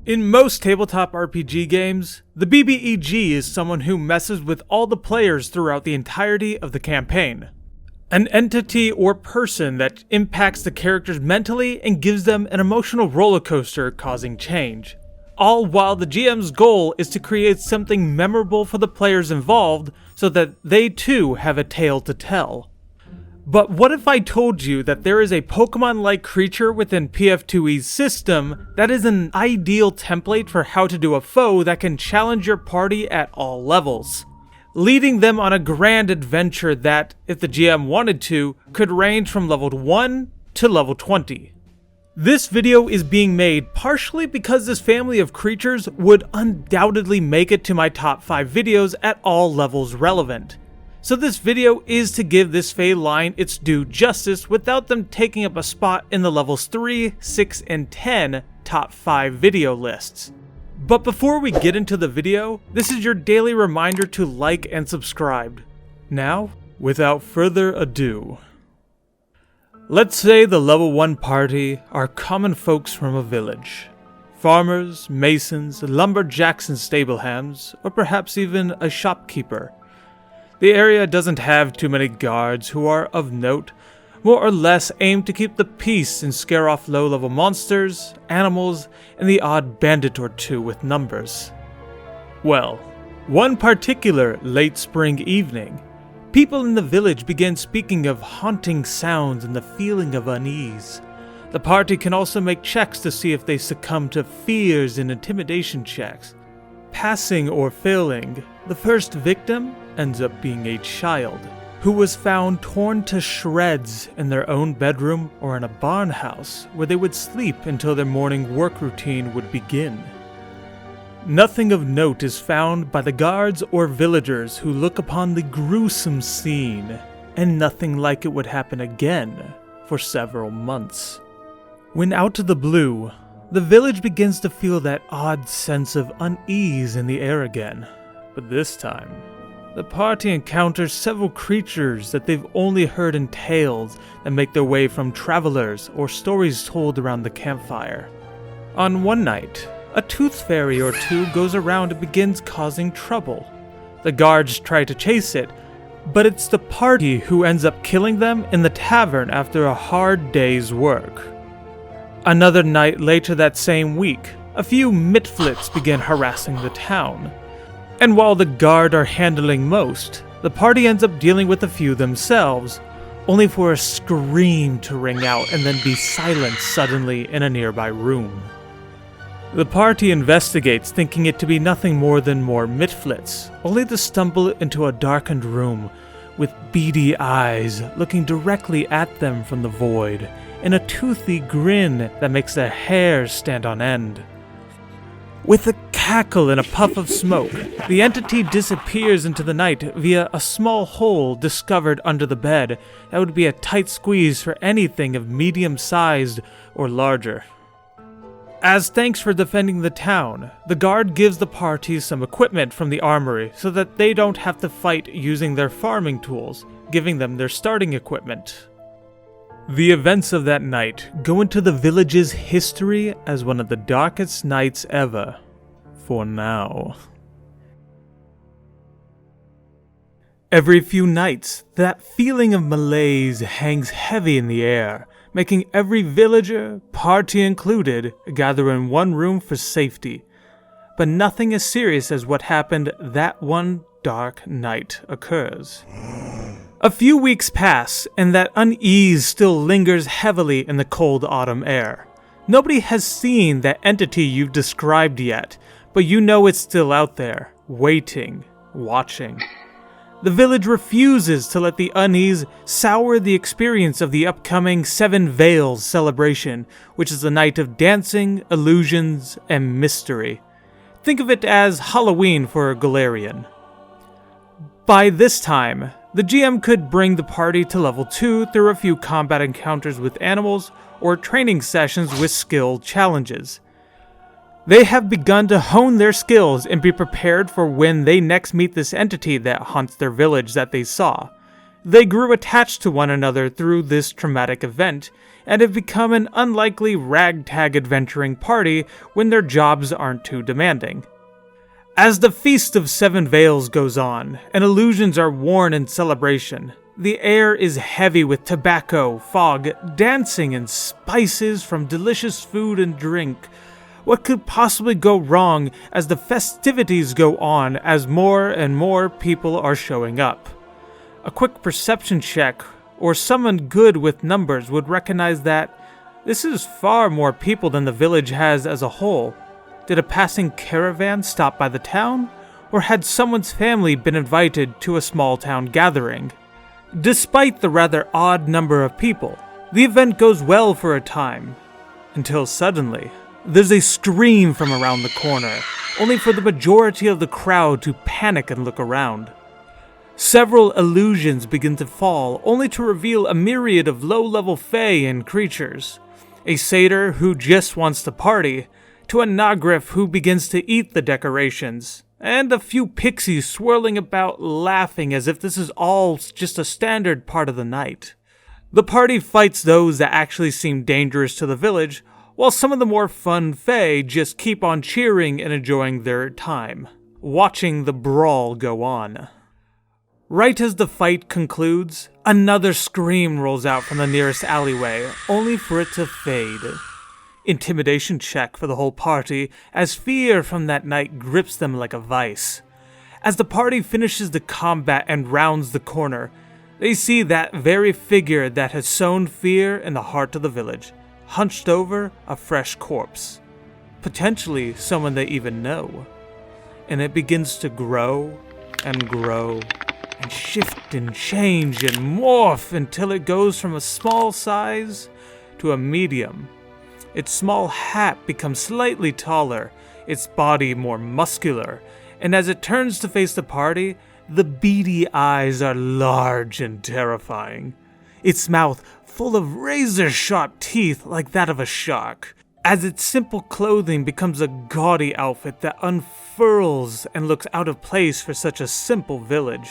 In most tabletop RPG games, the BBEG is someone who messes with all the players throughout the entirety of the campaign. An entity or person that impacts the characters mentally and gives them an emotional roller coaster causing change. All while the GM's goal is to create something memorable for the players involved so that they too have a tale to tell. But what if I told you that there is a Pokemon-like creature within PF2e's system that is an ideal template for how to do a foe that can challenge your party at all levels, leading them on a grand adventure that, if the GM wanted to, could range from level 1 to level 20. This video is being made partially because this family of creatures would undoubtedly make it to my top 5 videos at all levels relevant. So this video is to give this Fey line its due justice without them taking up a spot in the levels 3, 6, and 10 top 5 video lists. But before we get into the video, this is your daily reminder to like and subscribe. Now, without further ado, let's say the level 1 party are common folks from a village. Farmers, masons, lumberjacks and stable hands, or perhaps even a shopkeeper. The area doesn't have too many guards who are of note, more or less aim to keep the peace and scare off low-level monsters, animals, and the odd bandit or two with numbers. Well, one particular late spring evening, people in the village began speaking of haunting sounds and the feeling of unease. The party can also make checks to see if they succumb to fears and intimidation checks. Passing or failing, the first victim ends up being a child, who was found torn to shreds in their own bedroom or in a barn house where they would sleep until their morning work routine would begin. Nothing of note is found by the guards or villagers who look upon the gruesome scene, and nothing like it would happen again for several months. When out of the blue, the village begins to feel that odd sense of unease in the air again, but this time, the party encounters several creatures that they've only heard in tales that make their way from travelers or stories told around the campfire. On one night, a tooth fairy or two goes around and begins causing trouble. The guards try to chase it, but it's the party who ends up killing them in the tavern after a hard day's work. Another night later that same week, a few mitflits begin harassing the town. And while the guard are handling most, the party ends up dealing with a few themselves, only for a scream to ring out and then be silenced suddenly in a nearby room. The party investigates, thinking it to be nothing more than more mitflits, only to stumble into a darkened room with beady eyes looking directly at them from the void, and a toothy grin that makes their hair stand on end. With a cackle and a puff of smoke, the entity disappears into the night via a small hole discovered under the bed that would be a tight squeeze for anything of medium-sized or larger. As thanks for defending the town, the guard gives the party some equipment from the armory so that they don't have to fight using their farming tools, giving them their starting equipment. The events of that night go into the village's history as one of the darkest nights ever, for now. Every few nights, that feeling of malaise hangs heavy in the air, making every villager, party included, gather in one room for safety. But nothing as serious as what happened that one dark night occurs. A few weeks pass, and that unease still lingers heavily in the cold autumn air. Nobody has seen that entity you've described yet, but you know it's still out there, waiting, watching. The village refuses to let the unease sour the experience of the upcoming Seven Veils celebration, which is a night of dancing, illusions, and mystery. Think of it as Halloween for Galarian. By this time, the GM could bring the party to level 2 through a few combat encounters with animals or training sessions with skill challenges. They have begun to hone their skills and be prepared for when they next meet this entity that haunts their village that they saw. They grew attached to one another through this traumatic event, and have become an unlikely ragtag adventuring party when their jobs aren't too demanding. As the Feast of Seven Veils goes on, and illusions are worn in celebration, the air is heavy with tobacco, fog, dancing, and spices from delicious food and drink. What could possibly go wrong as the festivities go on as more and more people are showing up? A quick perception check, or someone good with numbers would recognize that this is far more people than the village has as a whole. Did a passing caravan stop by the town, or had someone's family been invited to a small town gathering? Despite the rather odd number of people, the event goes well for a time, until suddenly, there's a scream from around the corner, only for the majority of the crowd to panic and look around. Several illusions begin to fall, only to reveal a myriad of low-level fae and creatures. A satyr who just wants to party, to a Nagrif who begins to eat the decorations, and a few pixies swirling about laughing as if this is all just a standard part of the night. The party fights those that actually seem dangerous to the village, while some of the more fun fae just keep on cheering and enjoying their time, watching the brawl go on. Right as the fight concludes, another scream rolls out from the nearest alleyway, only for it to fade. Intimidation check for the whole party, as fear from that night grips them like a vice. As the party finishes the combat and rounds the corner, they see that very figure that has sown fear in the heart of the village, hunched over a fresh corpse. Potentially someone they even know. And it begins to grow and grow and shift and change and morph until it goes from a small size to a medium. Its small hat becomes slightly taller, its body more muscular, and as it turns to face the party, the beady eyes are large and terrifying. Its mouth full of razor-sharp teeth like that of a shark, as its simple clothing becomes a gaudy outfit that unfurls and looks out of place for such a simple village.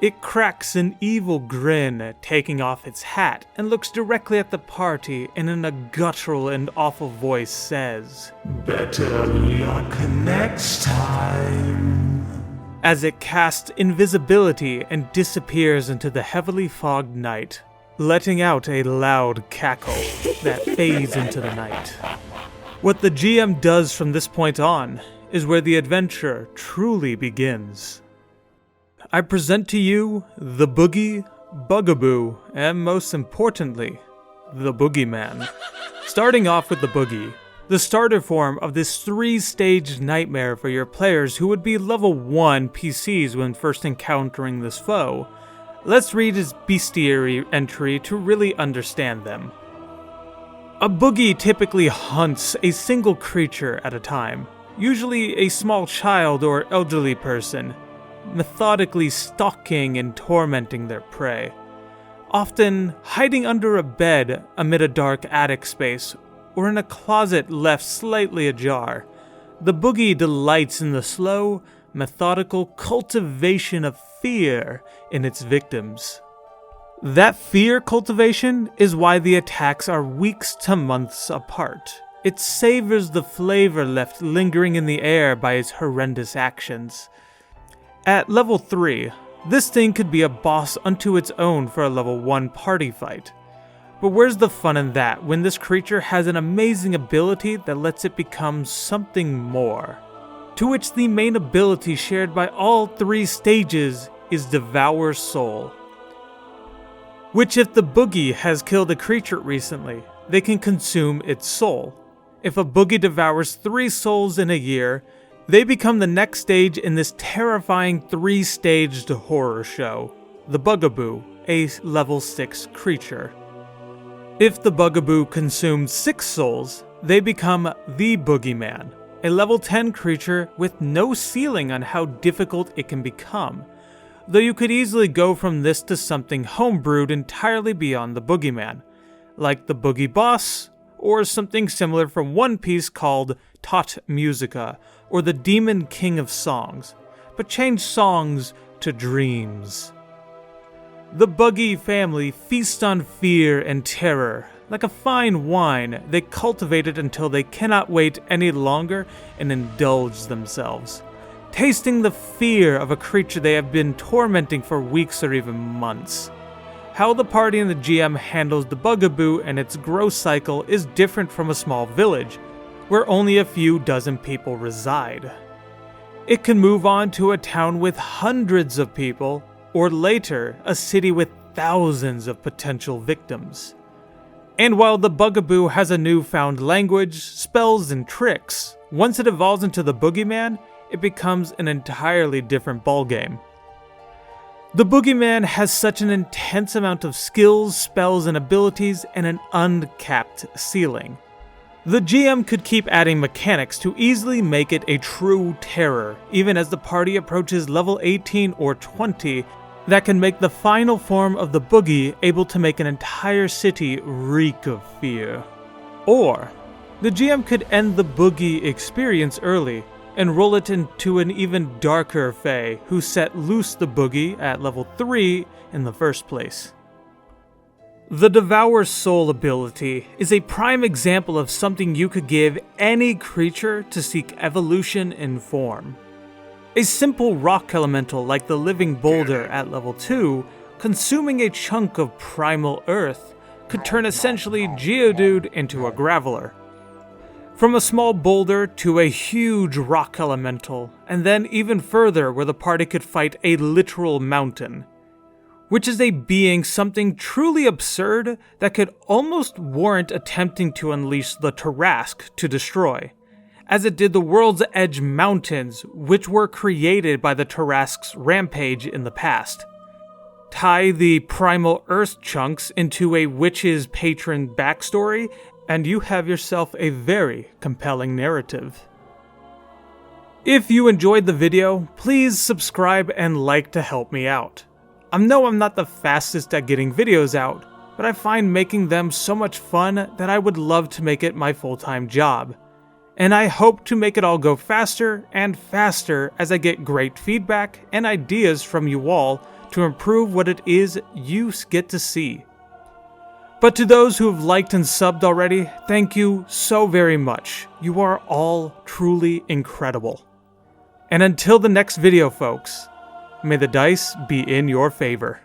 It cracks an evil grin, taking off its hat, and looks directly at the party and in a guttural and awful voice says, "Better luck next time," as it casts invisibility and disappears into the heavily fogged night, letting out a loud cackle that fades into the night. What the GM does from this point on is where the adventure truly begins. I present to you the Boogie, Bugaboo, and most importantly, the Boogeyman. Starting off with the Boogie, the starter form of this 3-stage nightmare for your players who would be level 1 PCs when first encountering this foe. Let's read his bestiary entry to really understand them. A Boogie typically hunts a single creature at a time, usually a small child or elderly person, methodically stalking and tormenting their prey, often hiding under a bed amid a dark attic space or in a closet left slightly ajar. The Boogie delights in the slow, methodical cultivation of fear in its victims. That fear cultivation is why the attacks are weeks to months apart. It savors the flavor left lingering in the air by its horrendous actions. At level 3, this thing could be a boss unto its own for a level 1 party fight. But where's the fun in that when this creature has an amazing ability that lets it become something more? To which the main ability shared by all 3 stages is Devour Soul. Which if the Boogie has killed a creature recently, they can consume its soul. If a Boogie devours 3 souls in a year, they become the next stage in this terrifying 3-staged horror show, the Bugaboo, a level 6 creature. If the Bugaboo consumes 6 souls, they become the Boogeyman, a level 10 creature with no ceiling on how difficult it can become, though you could easily go from this to something homebrewed entirely beyond the Boogeyman, like the Boogie Boss, or something similar from One Piece called Tot Musica, or the Demon King of Songs, but change songs to dreams. The Buggy family feast on fear and terror. Like a fine wine, they cultivate it until they cannot wait any longer and indulge themselves, tasting the fear of a creature they have been tormenting for weeks or even months. How the party and the GM handles the bugaboo and its growth cycle is different from a small village, where only a few dozen people reside. It can move on to a town with hundreds of people, or later, a city with thousands of potential victims. And while the bugaboo has a newfound language, spells, and tricks, once it evolves into the boogeyman, it becomes an entirely different ballgame. The boogeyman has such an intense amount of skills, spells, and abilities, and an uncapped ceiling. The GM could keep adding mechanics to easily make it a true terror, even as the party approaches level 18 or 20, that can make the final form of the boogie able to make an entire city reek of fear. Or, the GM could end the boogie experience early, and roll it into an even darker Fey who set loose the boogie at level 3 in the first place. The Devour Soul ability is a prime example of something you could give any creature to seek evolution in form. A simple rock elemental like the Living Boulder at level 2, consuming a chunk of primal earth, could turn essentially Geodude into a Graveler. From a small boulder to a huge rock elemental, and then even further where the party could fight a literal mountain, which is a being something truly absurd that could almost warrant attempting to unleash the Tarrasque to destroy, as it did the World's Edge Mountains, which were created by the Tarrasque's rampage in the past. Tie the primal earth chunks into a witch's patron backstory, and you have yourself a very compelling narrative. If you enjoyed the video, please subscribe and like to help me out. I know I'm not the fastest at getting videos out, but I find making them so much fun that I would love to make it my full-time job. And I hope to make it all go faster and faster as I get great feedback and ideas from you all to improve what it is you get to see. But to those who have liked and subbed already, thank you so very much. You are all truly incredible. And until the next video, folks, may the dice be in your favor.